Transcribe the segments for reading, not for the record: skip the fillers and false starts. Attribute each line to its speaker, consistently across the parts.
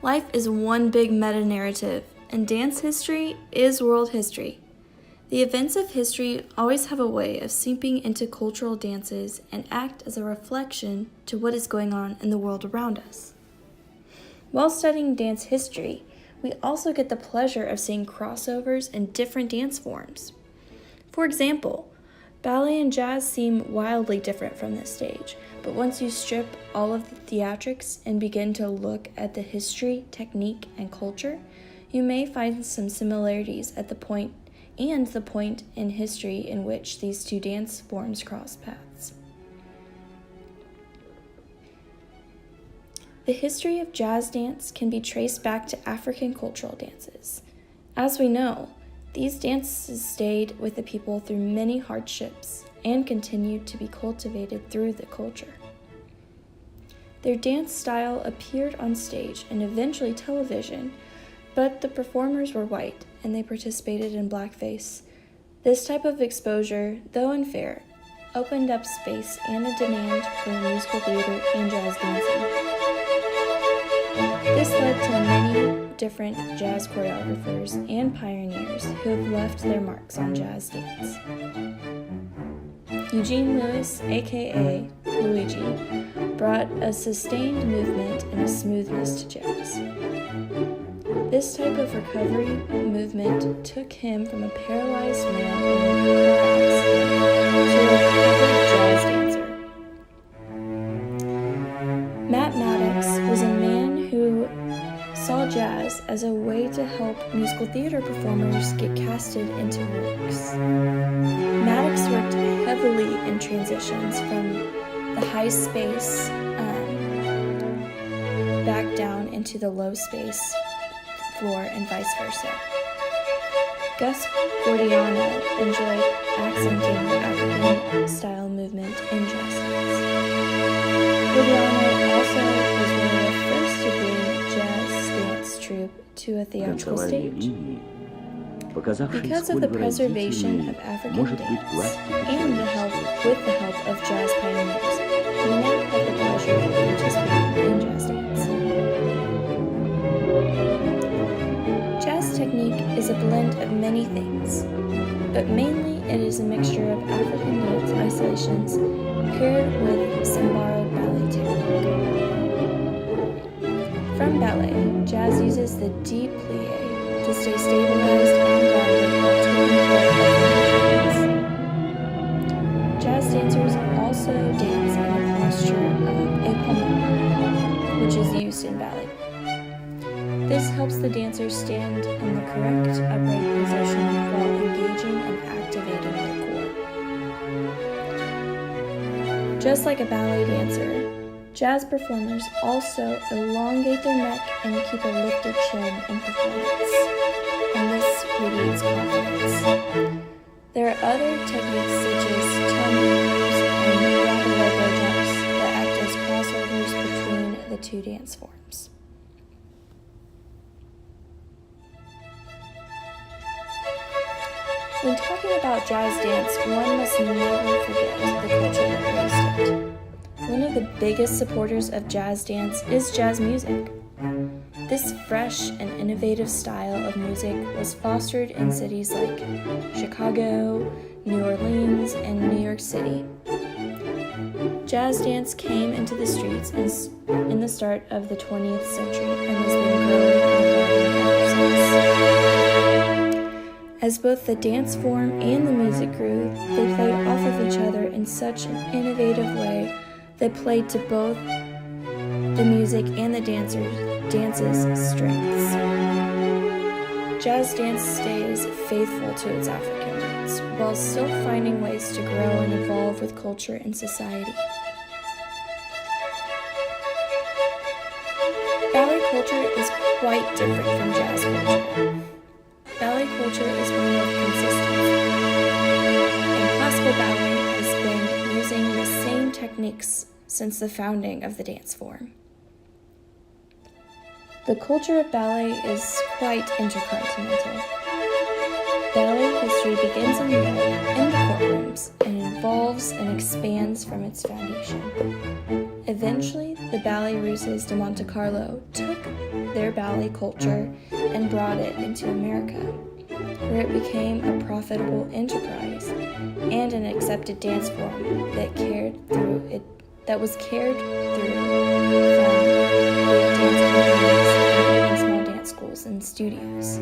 Speaker 1: Life is one big meta-narrative, and dance history is world history. The events of history always have a way of seeping into cultural dances and act as a reflection to what is going on in the world around us. While studying dance history, we also get the pleasure of seeing crossovers in different dance forms. For example, ballet and jazz seem wildly different from this stage, but once you strip all of the theatrics and begin to look at the history, technique, and culture, you may find some similarities at the point in history in which these two dance forms cross paths. The history of jazz dance can be traced back to African cultural dances. As we know, these dances stayed with the people through many hardships and continued to be cultivated through the culture. Their dance style appeared on stage and eventually television, but the performers were white and they participated in blackface. This type of exposure, though unfair, opened up space and a demand for musical theater and jazz dancing. This led to many different jazz choreographers and pioneers who have left their marks on jazz dance. Eugene Lewis, aka Luigi, brought a sustained movement and a smoothness to jazz. This type of recovery movement took him from a paralyzed man in a car accident to a recovered jazz dancer. Matt Maddox was a man who saw jazz as a way to help musical theater performers get casted into works. Maddox worked heavily in transitions from the high space back down into the low space floor and vice versa. Gus Gordiano enjoyed accenting the African style movement in jazz dance. Gordiano also was one of the first to bring jazz dance troupe to a theatrical stage. Because of the preservation of African dance and the help of jazz pioneers, we now have the pleasure of participating in jazz dance. Jazz technique is a blend of many things, but mainly it is a mixture of African dance isolations paired with some borrowed ballet technique. From ballet, jazz uses the deep plie to stay stabilized and grounded while turning. Jazz dancers also dance in the posture of épaule, which is used in ballet. This helps the dancer stand in the correct upright position while engaging and activating their core. Just like a ballet dancer, jazz performers also elongate their neck and keep a lifted chin in performance, and this radiates confidence. There are other techniques such as toe movers and raga jumps that act as crossovers between the two dance forms. When talking about jazz dance, one must never forget the culture that raised it. One of the biggest supporters of jazz dance is jazz music. This fresh and innovative style of music was fostered in cities like Chicago, New Orleans, and New York City. Jazz dance came into the streets in the start of the 20th century and has been growing ever since. As both the dance form and the music grew, they played off of each other in such an innovative way that played to both the music and the dance's strengths. Jazz dance stays faithful to its African roots, while still finding ways to grow and evolve with culture and society. Ballet culture is quite different from jazz culture. Ballet culture is one of consistency, and classical ballet has been using the same techniques since the founding of the dance form. The culture of ballet is quite intercontinental. Ballet history begins in Europe, in the courtrooms, and evolves and expands from its foundation. Eventually, the Ballet Russes de Monte Carlo took their ballet culture and brought it into America, where it became a profitable enterprise and an accepted dance form that was carried through from dance communities and small dance schools and studios.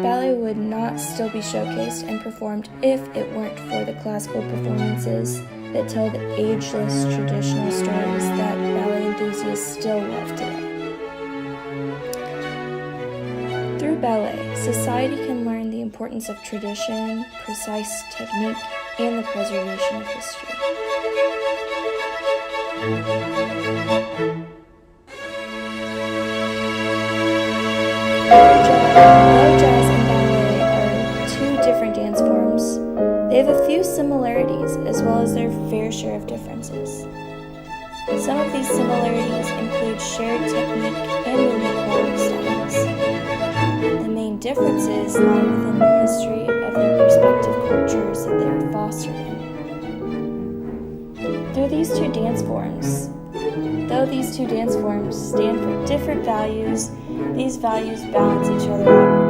Speaker 1: Ballet would not still be showcased and performed if it weren't for the classical performances that tell the ageless traditional stories that ballet enthusiasts still love today. Through ballet, society can learn the importance of tradition, precise technique, and the preservation of history. Although jazz and ballet are two different dance forms, they have a few similarities as well as their fair share of differences. Some of these similarities include shared technique and movement quality styles. The main differences lie within the history of their respective cultures that they are fostered in. Though these two dance forms stand for different values, these values balance each other out